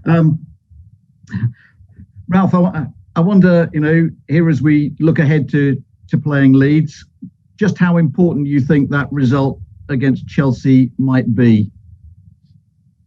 Um, Ralph, I wonder, here as we look ahead to playing Leeds, just how important you think that result against Chelsea might be.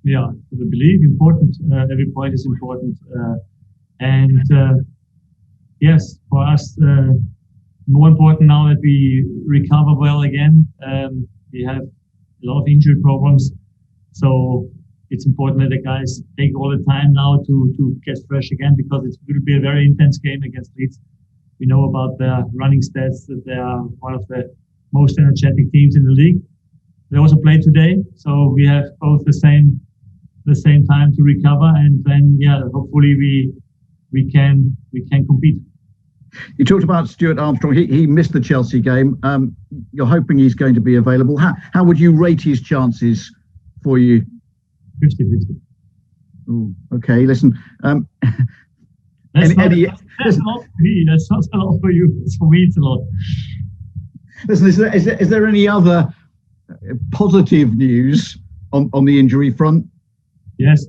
Yeah, I believe important. Every point is important. And yes, for us, more important now that we recover well again. We have a lot of injury problems. So it's important that the guys take all the time now to get fresh again, because it will be a very intense game against Leeds. We know about their running stats, that they are one of the most energetic teams in the league. They also play today, so we have both the same time to recover, and then hopefully we can compete. You talked about Stuart Armstrong. He missed the Chelsea game. You're hoping he's going to be available. How would you rate his chances for you? 50-50. Ooh, okay, listen. That's not for me. That's not a lot for you. It's for me. It's a lot. Listen, is there any other positive news on the injury front? Yes.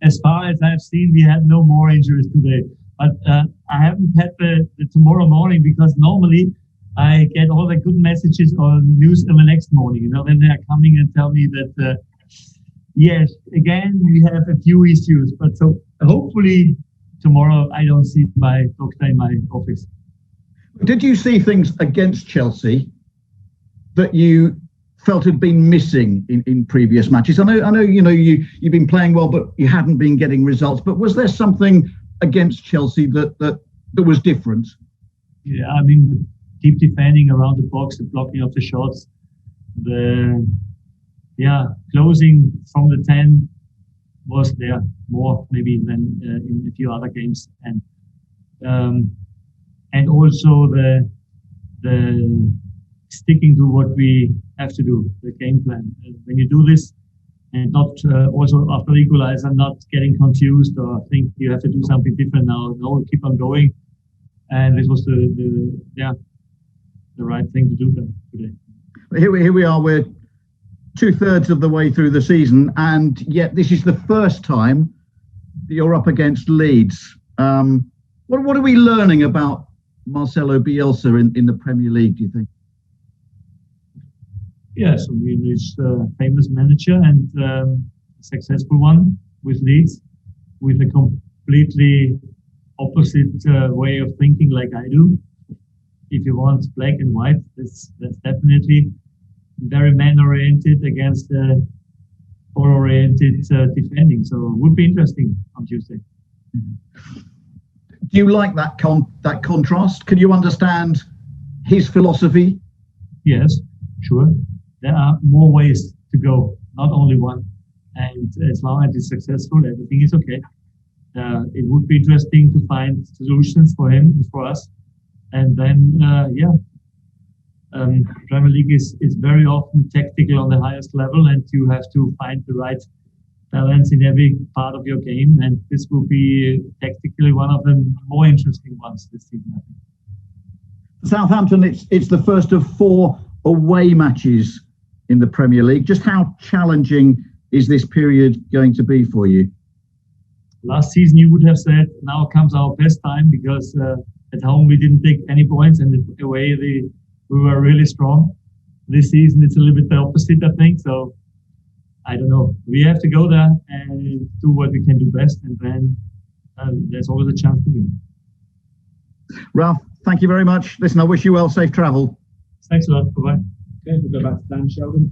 As far as I've seen, we had no more injuries today. But I haven't had the tomorrow morning, because normally I get all the good messages or news in the next morning. Then they are coming and tell me that yes, again we have a few issues. But so hopefully tomorrow I don't see my doctor in my office. Did you see things against Chelsea that you felt had been missing in previous matches? I know you've been playing well, but you hadn't been getting results. But was there something against Chelsea that was different? Yeah, I mean, deep defending around the box, the blocking of the shots, closing from the 10 was there more maybe than in a few other games, and also the sticking to what we have to do, the game plan. When you do this, and not also after equalizer, not getting confused or think you have to do something different now. No, keep on going. And this was the right thing to do today. Here we are. We're 2/3 of the way through the season, and yet this is the first time that you're up against Leeds. What are we learning about Marcelo Bielsa in the Premier League, do you think? Yes, he's a famous manager and a successful one with Leeds, with a completely opposite way of thinking like I do. If you want black and white, that's definitely very man-oriented against ball-oriented defending. So it would be interesting on Tuesday. Do you like that contrast? Can you understand his philosophy? Yes, sure. There are more ways to go, not only one. And as long as it's successful, everything is okay. It would be interesting to find solutions for him and for us. And then, Premier League is very often tactical on the highest level, and you have to find the right balance in every part of your game. And this will be tactically one of the more interesting ones this season, I think. Southampton, it's the first of 4 away matches in the Premier League. Just how challenging is this period going to be for you? Last season, you would have said, now comes our best time, because at home we didn't take any points, and away we were really strong. This season, it's a little bit the opposite, I think. So, I don't know. We have to go there and do what we can do best, and then there's always a chance to win. Ralph, thank you very much. Listen, I wish you well. Safe travel. Thanks a lot. Bye-bye. Okay, we'll go back to Dan Sheldon.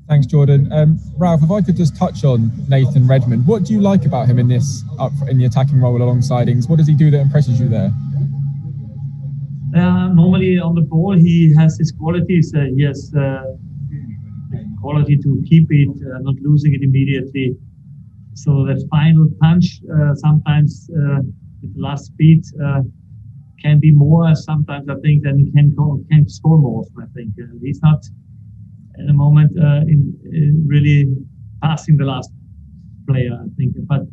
Thanks, Jordan. Ralph, if I could just touch on Nathan Redmond, what do you like about him in the attacking role alongside Ings? What does he do that impresses you there? Normally on the ball, he has his qualities. He has the quality to keep it, not losing it immediately. So that final punch, sometimes with the last speed, can be more. Sometimes I think that he can score more. I think he's not at the moment in really passing the last player. I think, but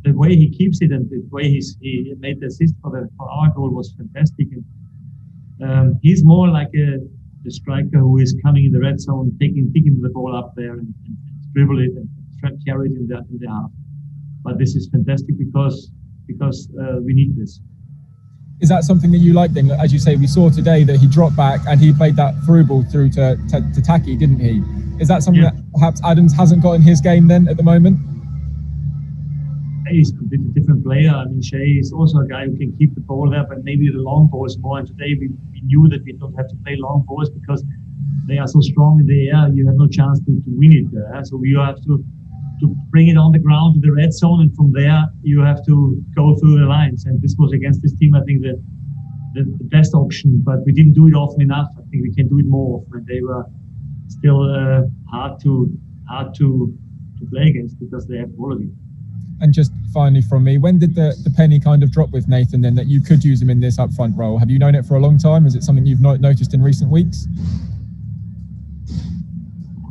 the way he keeps it and the way he made the assist for our goal was fantastic. And he's more like a striker who is coming in the red zone, picking the ball up there and dribble it and carry it in the half. But this is fantastic because we need this. Is that something that you like then? As you say, we saw today that he dropped back and he played that through ball through to Taki, didn't he? Is that something that perhaps Adams hasn't got in his game then at the moment? He's a completely different player. I mean, Shea is also a guy who can keep the ball there, but maybe the long balls more. And today we knew that we don't have to play long balls because they are so strong in the air. You have no chance to win it there. So you have to bring it on the ground to the red zone, and from there you have to go through the lines. And this was against this team, I think, the best option. But we didn't do it often enough. I think we can do it more often. And they were still hard to play against because they have quality. And just finally from me, when did the penny kind of drop with Nathan then that you could use him in this upfront role? Have you known it for a long time? Is it something you've noticed in recent weeks?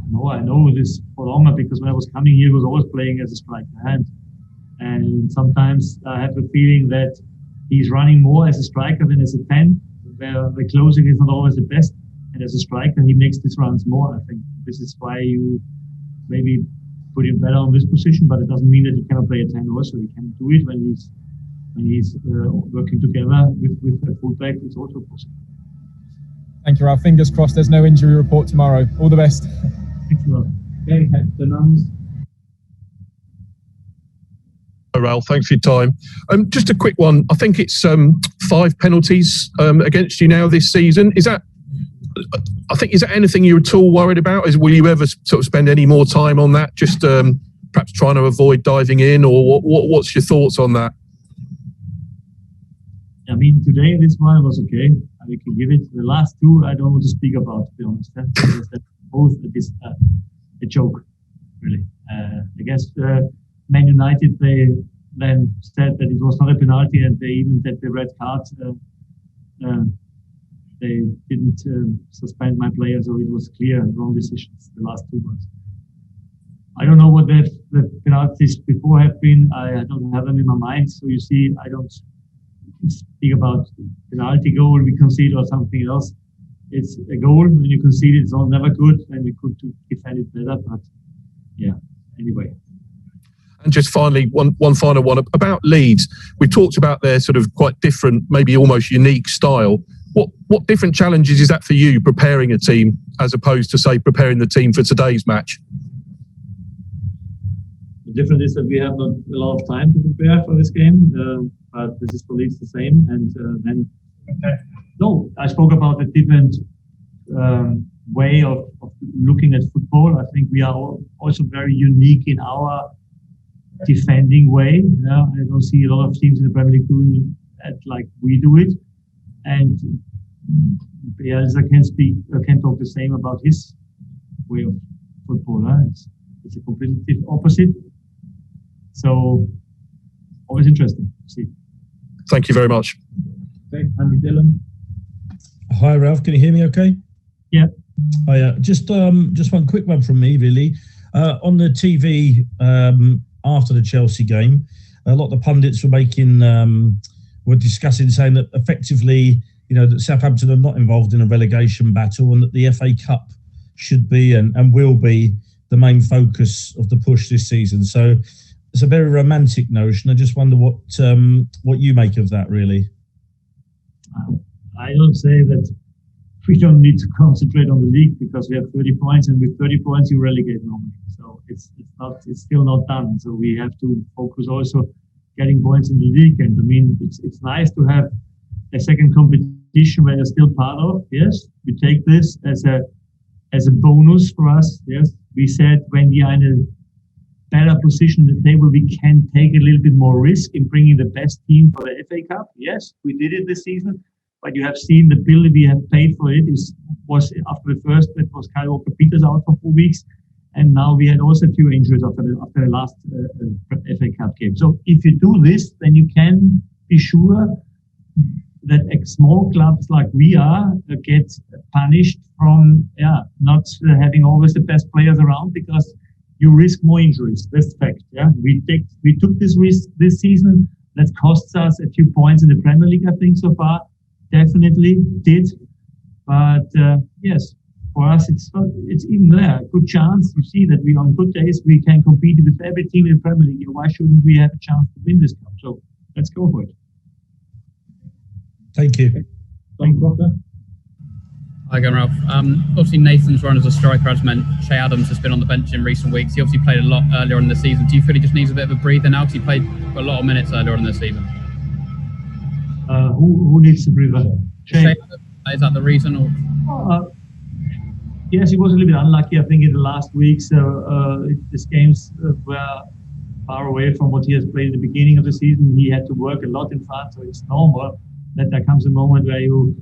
No, I know this for longer because when I was coming here, he was always playing as a striker. And sometimes I have a feeling that he's running more as a striker than as a 10, where the closing is not always the best. And as a striker, he makes these runs more. I think this is why you maybe put him better on this position, but it doesn't mean that he cannot play a 10 also. He can do it when he's working together with the fullback. It's also possible. Thank you, Ralph. Fingers crossed there's no injury report tomorrow. All the best. Thanks a lot. Okay, the numbers. Hi, Ralph. Thanks for your time. Just a quick one. I think it's 5 penalties against you now this season. Is that anything you're at all worried about? Will you ever sort of spend any more time on that? Just perhaps trying to avoid diving in, or what's your thoughts on that? I mean, today this one was okay. We can give it. The last 2, I don't want to speak about, to be honest. Because they're both a joke, really. I guess Man United, they then said that it was not a penalty, and they even said the red card. They didn't suspend my player, so it was clear wrong decisions, the last 2 ones. I don't know what the penalties before have been. I don't have them in my mind. So you see, I don't speak about penalty goal we concede or something else. It's a goal. When you concede it, it's all never good, and we could defend it better. But yeah, anyway. And just finally, one final one about Leeds. We talked about their sort of quite different, maybe almost unique style. What different challenges is that for you preparing a team as opposed to, say, preparing the team for today's match? The difference is that we have not a lot of time to prepare for this game, but this is for Leeds the same. And then, no, I spoke about a different way of looking at football. I think we are also very unique in our defending way. I don't see a lot of teams in the Premier League doing it like we do it. And Bielsa can talk the same about his way of football. It's a completely opposite. So always interesting to see. Thank you very much. Okay, Andy Dillon. Hi, Ralph. Can you hear me okay? Yeah. Hi, just one quick one from me, really. On the TV after the Chelsea game, a lot of the pundits were discussing, saying that effectively, that Southampton are not involved in a relegation battle, and that the FA Cup should be and will be the main focus of the push this season. So it's a very romantic notion. I just wonder what you make of that, really. I don't say that we don't need to concentrate on the league because we have 30 points, and with 30 points you relegate normally. So it's still not done. So we have to focus also getting points in the league. And I mean, it's nice to have a second competition where you're still part of. Yes, we take this as a bonus for us. Yes, we said when we are in a better position in the table, we can take a little bit more risk in bringing the best team for the FA Cup. Yes, we did it this season, but you have seen the bill we have paid for it was after the first, it was Kyle Walker-Peters out for 4 weeks. And now we had also a few injuries after the last FA Cup game. So if you do this, then you can be sure that small clubs like we are get punished from not having always the best players around, because you risk more injuries. That's fact. Yeah, we took this risk this season. That costs us a few points in the Premier League, I think, so far. Definitely did. But yes, for us, it's even there. Good chance. You see that we on good days we can compete with every team in the Premier League. Why shouldn't we have a chance to win this cup? So let's go for it. Thank you. Tom Crocker. Hi again, Ralph. Obviously, Nathan's run as a striker has meant Che Adams has been on the bench in recent weeks. He obviously played a lot earlier on in the season. Do you feel he just needs a bit of a breather now? Because he played a lot of minutes earlier on in the season. Who needs to breathe? Che, is that the reason? Or? Yes, he was a little bit unlucky, I think, in the last weeks. His games were far away from what he has played at the beginning of the season. He had to work a lot in front, so it's normal that there comes a moment where you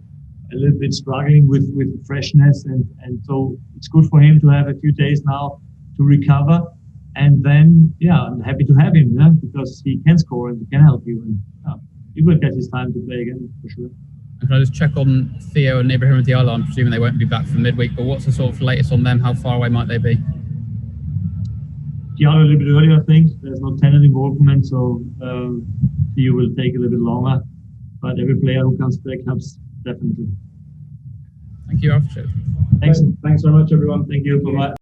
a little bit struggling with freshness, and so it's good for him to have a few days now to recover, and then I'm happy to have him, because he can score and he can help you, and he will get his time to play again for sure. And can I just check on Theo and Ibrahim Diallo? I'm presuming they won't be back for midweek, but what's the sort of latest on them? How far away might they be? Diallo a little bit earlier, I think. There's no tenant involvement, so Theo will take a little bit longer, but every player who comes back helps. Definitely. Thank you, Ralph. Thanks very much, everyone. Thank you. Bye-bye.